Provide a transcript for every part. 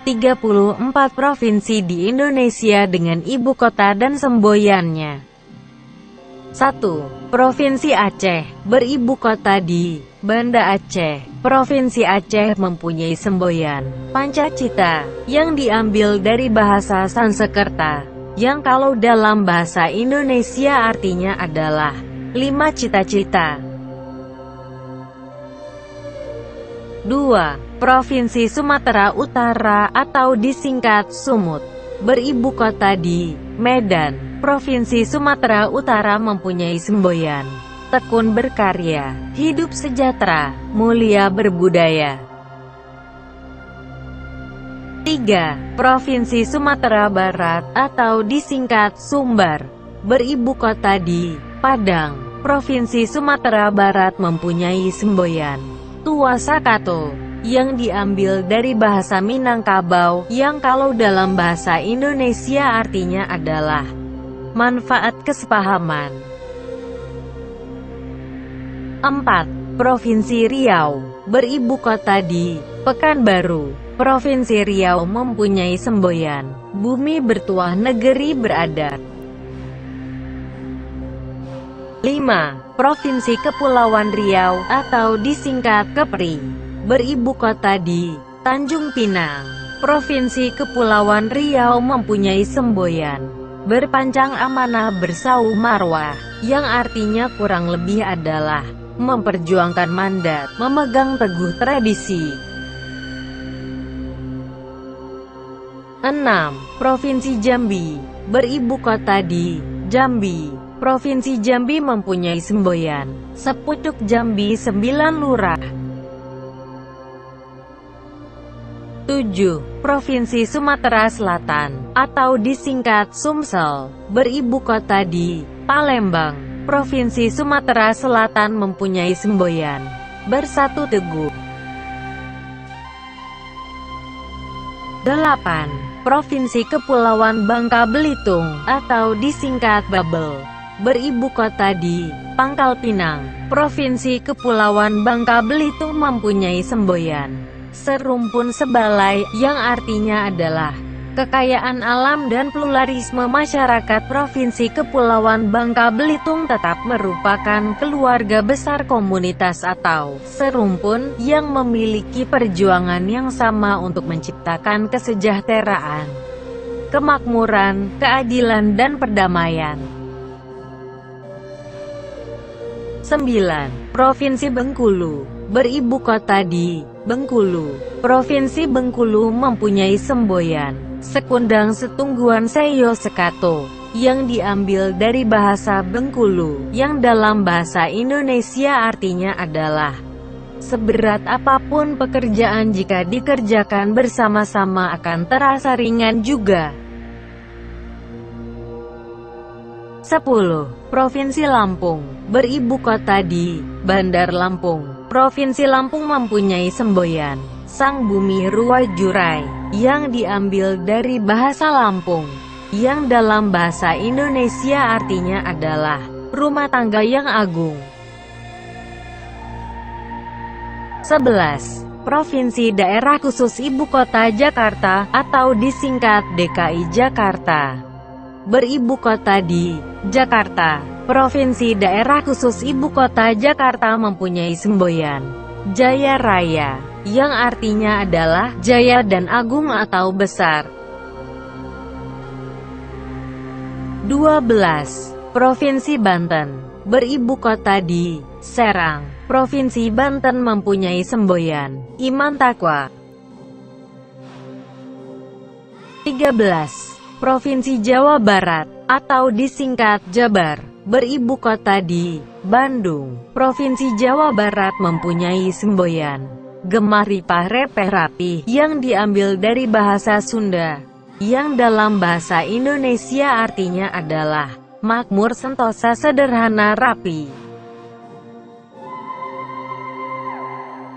34 provinsi di Indonesia dengan ibu kota dan semboyannya. 1. Provinsi Aceh, beribu kota di Banda Aceh. Provinsi Aceh mempunyai semboyan Pancacita, yang diambil dari bahasa Sanskerta, yang kalau dalam bahasa Indonesia artinya adalah 5 cita-cita. 2. Provinsi Sumatera Utara atau disingkat Sumut, beribu kota di Medan. Provinsi Sumatera Utara mempunyai semboyan tekun berkarya, hidup sejahtera, mulia berbudaya. 3. Provinsi Sumatera Barat atau disingkat Sumbar, beribu kota di Padang. Provinsi Sumatera Barat mempunyai semboyan Tua Sakato, yang diambil dari bahasa Minangkabau, yang kalau dalam bahasa Indonesia artinya adalah manfaat kesepahaman. 4. Provinsi Riau, beribu kota di Pekanbaru. Provinsi Riau mempunyai semboyan bumi bertuah negeri beradat. 5. Provinsi Kepulauan Riau atau disingkat Kepri, beribu kota di Tanjung Pinang. Provinsi Kepulauan Riau mempunyai semboyan berpanjang amanah bersau marwah, yang artinya kurang lebih adalah memperjuangkan mandat, memegang teguh tradisi. 6. Provinsi Jambi, beribu kota di Jambi. Provinsi Jambi mempunyai semboyan Sepucuk Jambi 9 lurah. 7. Provinsi Sumatera Selatan atau disingkat Sumsel, beribu kota di Palembang. Provinsi Sumatera Selatan mempunyai semboyan Bersatu Teguh. 8. Provinsi Kepulauan Bangka Belitung atau disingkat Babel, beribu kota di Pangkal Pinang. Provinsi Kepulauan Bangka Belitung mempunyai semboyan Serumpun Sebalai, yang artinya adalah kekayaan alam dan pluralisme masyarakat. Provinsi Kepulauan Bangka Belitung tetap merupakan keluarga besar komunitas atau serumpun, yang memiliki perjuangan yang sama untuk menciptakan kesejahteraan, kemakmuran, keadilan dan perdamaian. 9. Provinsi Bengkulu, beribu kota di Bengkulu. Provinsi Bengkulu mempunyai semboyan Sekundang Setungguan Seyo Sekato, yang diambil dari bahasa Bengkulu, yang dalam bahasa Indonesia artinya adalah seberat apapun pekerjaan jika dikerjakan bersama-sama akan terasa ringan juga. 10. Provinsi Lampung, beribu kota di Bandar Lampung. Provinsi Lampung mempunyai semboyan Sang Bumi Ruwa Jurai, yang diambil dari bahasa Lampung, yang dalam bahasa Indonesia artinya adalah rumah tangga yang agung. 11. Provinsi Daerah Khusus Ibu Kota Jakarta atau disingkat DKI Jakarta, beribu kota di Jakarta. Provinsi Daerah Khusus Ibu Kota Jakarta mempunyai semboyan Jaya Raya, yang artinya adalah jaya dan agung atau besar. 12. Provinsi Banten, beribu kota di Serang. Provinsi Banten mempunyai semboyan Iman Taqwa. 13. Provinsi Jawa Barat atau disingkat Jabar, beribu kota di Bandung. Provinsi Jawa Barat mempunyai semboyan Gemah Ripah Repeh Rapih, yang diambil dari bahasa Sunda, yang dalam bahasa Indonesia artinya adalah makmur, sentosa, sederhana, rapi.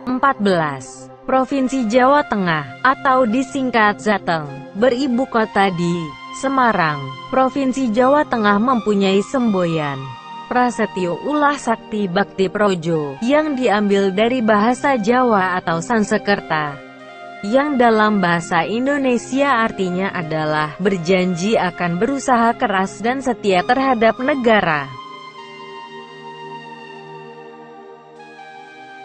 14. Provinsi Jawa Tengah atau disingkat Jateng, beribu kota di Semarang. Provinsi Jawa Tengah mempunyai semboyan Prasetyo Ulah Sakti Bakti Projo, yang diambil dari bahasa Jawa atau Sanskerta, yang dalam bahasa Indonesia artinya adalah berjanji akan berusaha keras dan setia terhadap negara.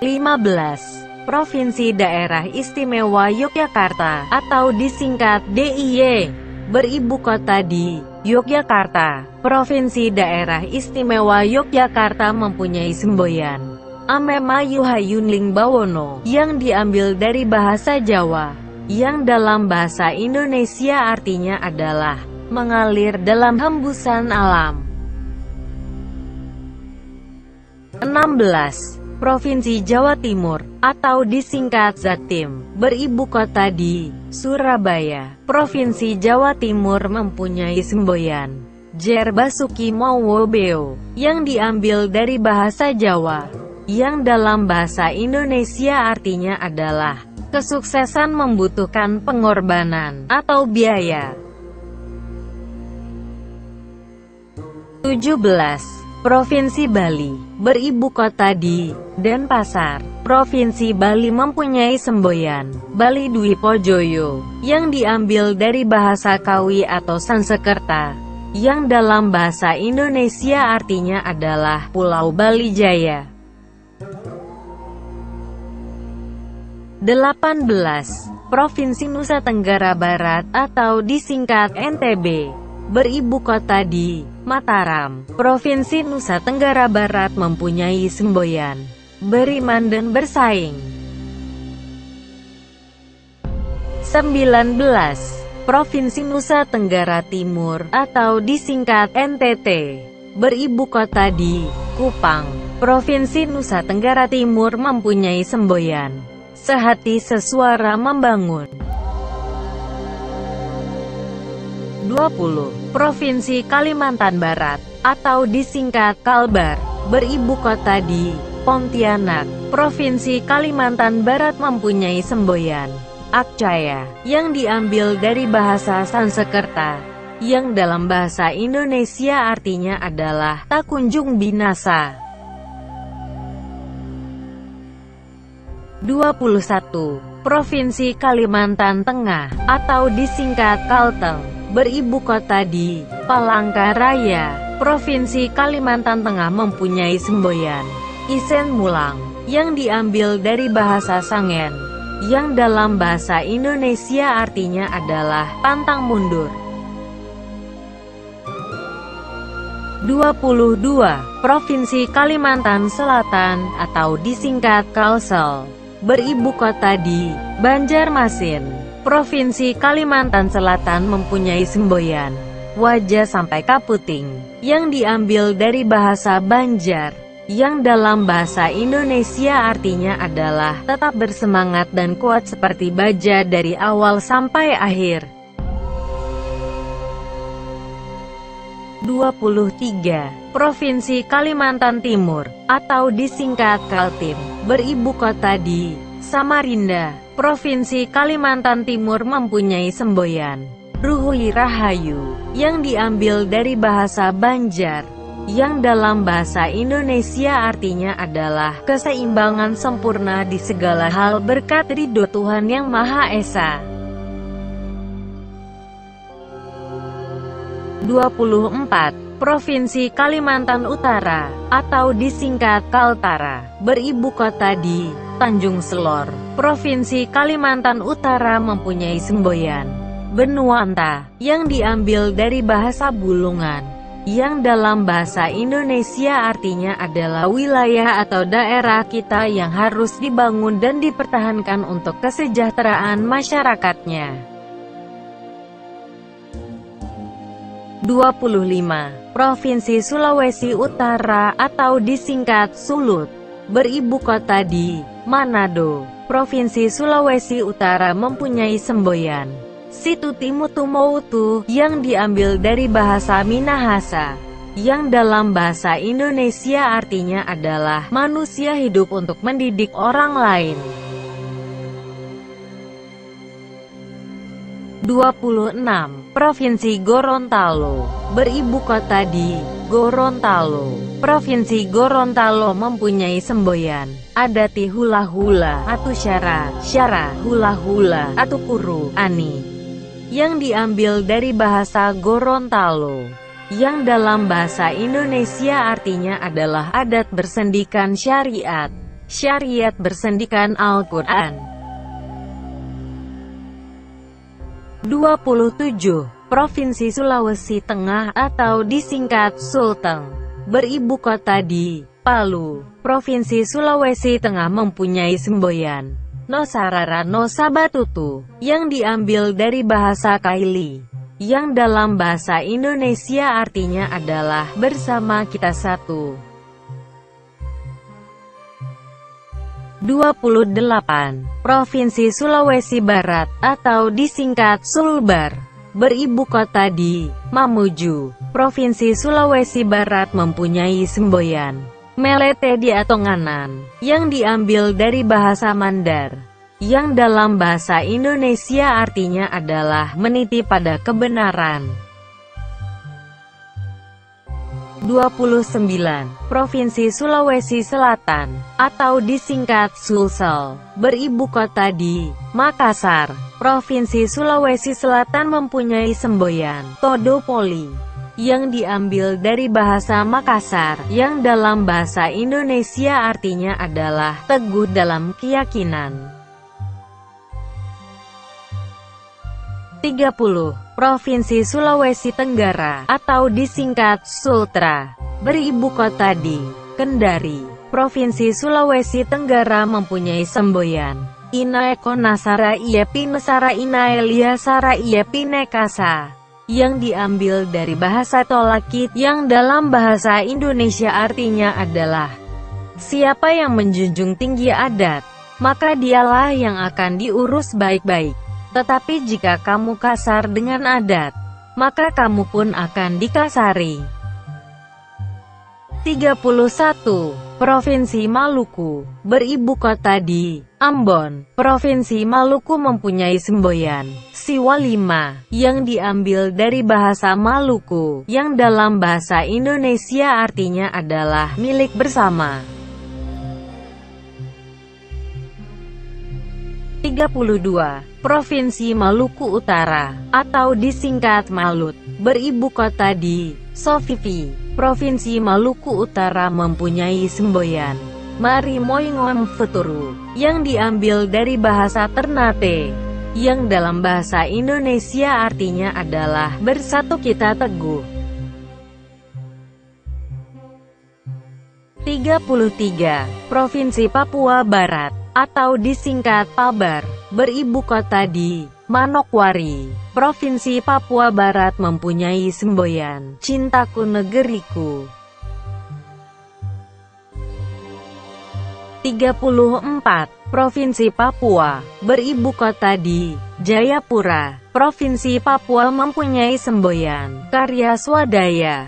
15. Provinsi Daerah Istimewa Yogyakarta, atau disingkat DIY, beribu kota di Yogyakarta. Provinsi Daerah Istimewa Yogyakarta mempunyai semboyan Amemayu Hayunling Bawono, yang diambil dari bahasa Jawa, yang dalam bahasa Indonesia artinya adalah mengalir dalam hembusan alam. 16. Provinsi Jawa Timur, atau disingkat Jatim, beribu kota di Surabaya. Provinsi Jawa Timur mempunyai semboyan Jer Basuki Mowo Beo, yang diambil dari bahasa Jawa, yang dalam bahasa Indonesia artinya adalah kesuksesan membutuhkan pengorbanan atau biaya. 17. Provinsi Bali, beribu kota di Denpasar. Provinsi Bali mempunyai semboyan Bali Dwi Pojoyo, yang diambil dari bahasa Kawi atau Sansekerta, yang dalam bahasa Indonesia artinya adalah Pulau Bali Jaya. 18. Provinsi Nusa Tenggara Barat, atau disingkat NTB, beribu kota di Mataram. Provinsi Nusa Tenggara Barat mempunyai semboyan beriman dan bersaing. 19. Provinsi Nusa Tenggara Timur, atau disingkat NTT, beribu kota di Kupang. Provinsi Nusa Tenggara Timur mempunyai semboyan sehati sesuara membangun. 20. Provinsi Kalimantan Barat, atau disingkat Kalbar, beribu kota di Pontianak. Provinsi Kalimantan Barat mempunyai semboyan Akcaya, yang diambil dari bahasa Sansekerta, yang dalam bahasa Indonesia artinya adalah tak kunjung binasa. 21. Provinsi Kalimantan Tengah, atau disingkat Kalteng, beribu kota di Palangkaraya. Provinsi Kalimantan Tengah mempunyai semboyan Isen Mulang, yang diambil dari bahasa Sangen, yang dalam bahasa Indonesia artinya adalah pantang mundur. 22. Provinsi Kalimantan Selatan, atau disingkat Kalsel, beribu kota di Banjarmasin. Provinsi Kalimantan Selatan mempunyai semboyan Wajah sampai Kaputing, yang diambil dari bahasa Banjar, yang dalam bahasa Indonesia artinya adalah tetap bersemangat dan kuat seperti baja dari awal sampai akhir. 23. Provinsi Kalimantan Timur, atau disingkat Kaltim, beribu kota di Samarinda. Provinsi Kalimantan Timur mempunyai semboyan Ruhui Rahayu, yang diambil dari bahasa Banjar, yang dalam bahasa Indonesia artinya adalah keseimbangan sempurna di segala hal berkat ridho Tuhan Yang Maha Esa. 24. Provinsi Kalimantan Utara, atau disingkat Kaltara, beribu kota di Tanjung Selor. Provinsi Kalimantan Utara mempunyai semboyan Benuanta, yang diambil dari bahasa Bulungan, yang dalam bahasa Indonesia artinya adalah wilayah atau daerah kita yang harus dibangun dan dipertahankan untuk kesejahteraan masyarakatnya. 25. Provinsi Sulawesi Utara, atau disingkat Sulut, beribu kota di Manado. Provinsi Sulawesi Utara mempunyai semboyan Situtimutumoutu, yang diambil dari bahasa Minahasa, yang dalam bahasa Indonesia artinya adalah manusia hidup untuk mendidik orang lain. 26. Provinsi Gorontalo, beribu kota di Gorontalo. Provinsi Gorontalo mempunyai semboyan Adati hula-hula, atau syara hula-hula, atau kuru, ani, yang diambil dari bahasa Gorontalo, yang dalam bahasa Indonesia artinya adalah adat bersendikan syariat, syariat bersendikan Al-Quran. 27. Provinsi Sulawesi Tengah atau disingkat Sulteng, beribu kota di Palu. Provinsi Sulawesi Tengah mempunyai semboyan Nosarara Nosabatutu, yang diambil dari bahasa Kaili, yang dalam bahasa Indonesia artinya adalah bersama kita satu. 28. Provinsi Sulawesi Barat atau disingkat Sulbar, beribu kota di Mamuju. Provinsi Sulawesi Barat mempunyai semboyan Melete di Atonganan, yang diambil dari bahasa Mandar, yang dalam bahasa Indonesia artinya adalah meniti pada kebenaran. 29. Provinsi Sulawesi Selatan atau disingkat Sulsel, beribu kota di Makassar. Provinsi Sulawesi Selatan mempunyai semboyan Todopoli, yang diambil dari bahasa Makassar, yang dalam bahasa Indonesia artinya adalah teguh dalam keyakinan. 30. Provinsi Sulawesi Tenggara atau disingkat Sultra, beribu kota di Kendari. Provinsi Sulawesi Tenggara mempunyai semboyan Inaeko Nasara Iepi Nesara Inaelia Sara Iepi Nekasa, yang diambil dari bahasa Tolakit, yang dalam bahasa Indonesia artinya adalah siapa yang menjunjung tinggi adat, maka dialah yang akan diurus baik-baik. Tetapi jika kamu kasar dengan adat, maka kamu pun akan dikasari. 31. Provinsi Maluku, beribu kota di Ambon. Provinsi Maluku mempunyai semboyan Siwalima, yang diambil dari bahasa Maluku, yang dalam bahasa Indonesia artinya adalah milik bersama. 32. Provinsi Maluku Utara atau disingkat Malut, beribu kota di Sofifi. Provinsi Maluku Utara mempunyai semboyan Marimoingom Futuru, yang diambil dari bahasa Ternate, yang dalam bahasa Indonesia artinya adalah bersatu kita teguh. 33. Provinsi Papua Barat atau disingkat Pabar, beribu kota di Manokwari. Provinsi Papua Barat mempunyai semboyan Cintaku Negeriku. 34. Provinsi Papua, beribu kota di Jayapura. Provinsi Papua mempunyai semboyan Karya Swadaya,